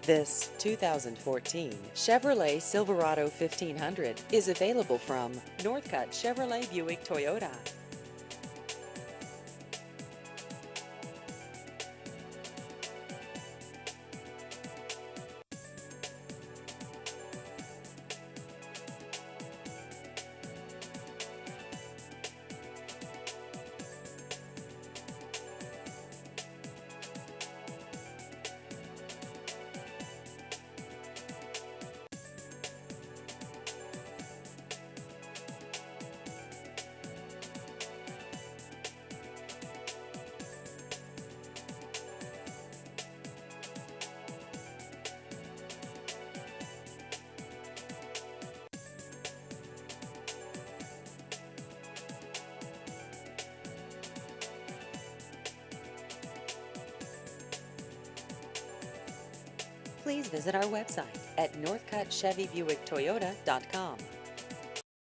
This 2014 Chevrolet Silverado 1500 is available from Northcutt Chevrolet Buick Toyota. Please visit our website at northcuttchevybuicktoyota.com.